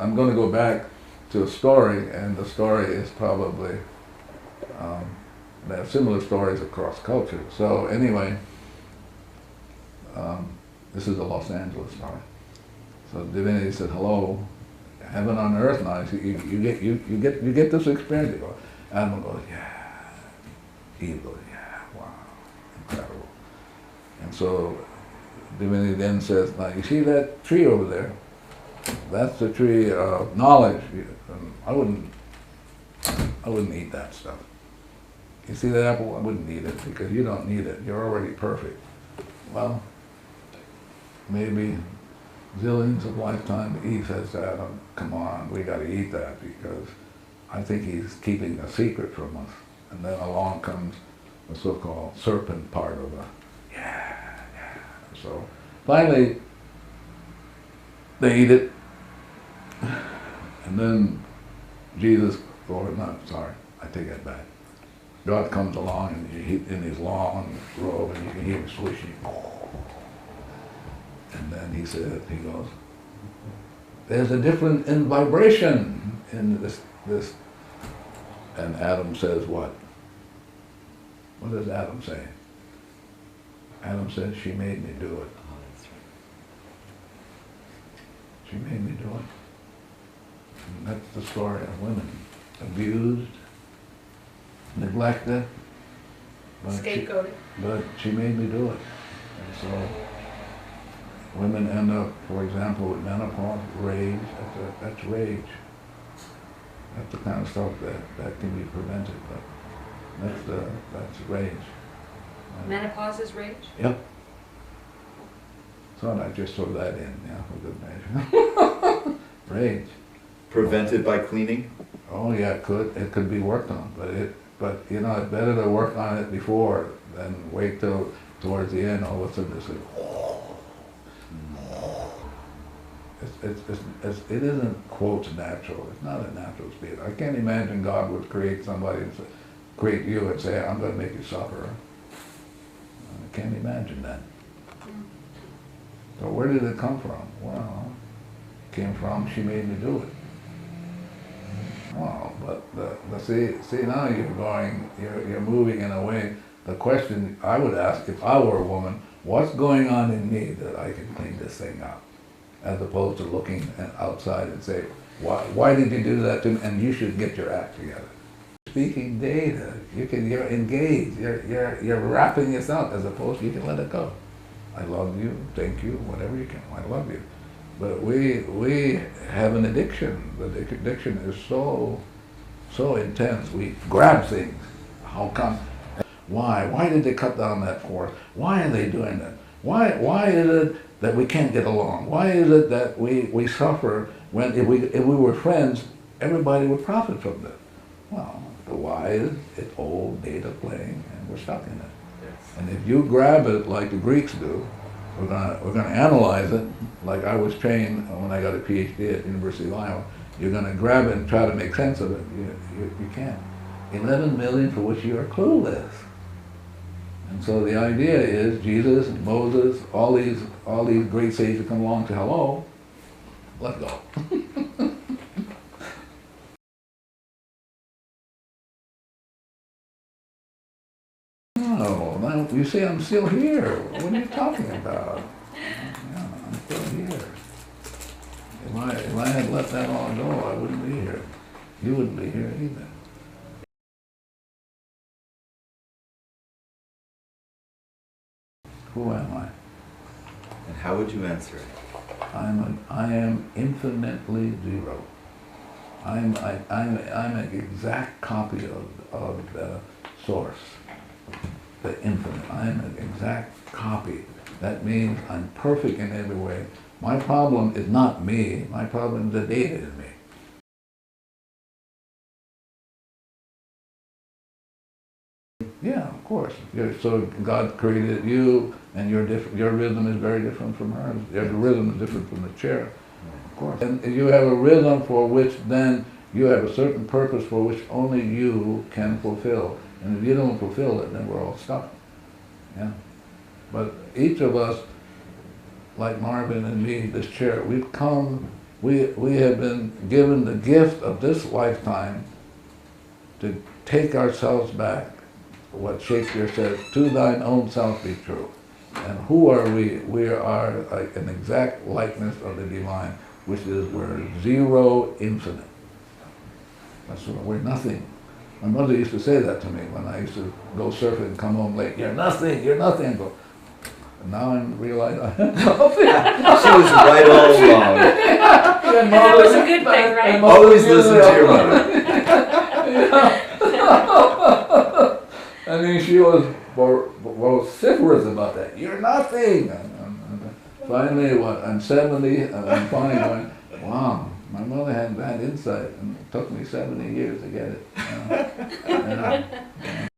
I'm going to go back to a story, and the story is probably, there are similar stories across culture. So anyway, this is a Los Angeles story. So divinity said, hello, heaven on earth now. You get this experience. You go, Adam goes, yeah. Eve goes, yeah, wow, incredible. And so divinity then says, now you see that tree over there? That's the tree of knowledge. I wouldn't eat that stuff. You see that apple? I wouldn't eat it because you don't need it. You're already perfect. Well, maybe zillions of lifetime, Eve says to Adam, come on, we got to eat that because I think he's keeping a secret from us. And then along comes the so-called serpent part of it. Yeah. So finally, they eat it. And then Jesus, or not, sorry, I take that back. God comes along and in his long robe and you can hear him swishing. And then he said, he goes, there's a difference in vibration in this. And Adam says what? What does Adam say? Adam says, she made me do it. Oh, that's right. She made me do it. And that's the story of women. Abused, neglected, Scapegoated. but she made me do it. And so women end up, for example, with menopause, rage. That's rage. That's the kind of stuff that can be prevented. But that's rage. Menopause is rage? Yep. Thought I'd just throw that in, yeah, for good measure. Rage. Prevented by cleaning? Oh yeah, it could be worked on, but you know, it's better to work on it before than wait till towards the end. All of a sudden, it isn't quotes natural. It's not a natural state. I can't imagine God would create somebody and create you and say, I'm going to make you suffer. I can't imagine that. So where did it come from? Well, it came from she made me do it. Well, but see now you're moving in a way. The question I would ask if I were a woman, what's going on in me that I can clean this thing up? As opposed to looking outside and say, why did you do that to me? And you should get your act together. Speaking data, you're engaged, you're wrapping this up as opposed to you can let it go. I love you, thank you, whatever you can, I love you. But we have an addiction. The addiction is so intense. We grab things. How come? Why? Why did they cut down that forest? Why are they doing that? Why is it that we can't get along? Why is it that we suffer when if we were friends, everybody would profit from this? Well, the why is it's old data playing and we're stuck in it. Yes. And if you grab it like the Greeks do, we're gonna analyze it like I was trained when I got a PhD at University of Iowa. You're gonna grab it and try to make sense of it. You can't. 11 million for which you are clueless. And so the idea is Jesus, Moses, all these great sages that come along to hello, let go. No, now you say I'm still here. What are you talking about? Yeah, I'm still here. If I had let that all go, I wouldn't be here. You wouldn't be here either. Who am I? And how would you answer it? I am infinitely zero. I'm an exact copy of the source, the infinite. I'm an exact copy. That means I'm perfect in every way. My problem is not me. My problem is the data in me. Yeah, of course. So God created you, and your rhythm is very different from hers. Your rhythm is different from the chair, of course. And you have a rhythm for which then you have a certain purpose for which only you can fulfill. And if you don't fulfill it, then we're all stuck. Yeah. But each of us, like Marvin and me, this chair, we've come we have been given the gift of this lifetime to take ourselves back. What Shakespeare says, to thine own self be true. And who are we? We are like an exact likeness of the divine, which is we're zero infinite. That's what, we're nothing. My mother used to say that to me when I used to go surfing and come home late. You're nothing, you're nothing. I go, and now I realize I am nothing. She was right all along. And that was a good thing, right? Always listen to your mother. I mean, she was vociferous about that. You're nothing. And finally, I'm 70, and I'm finally going, wow, my mother had that insight, and it took me 70 years to get it.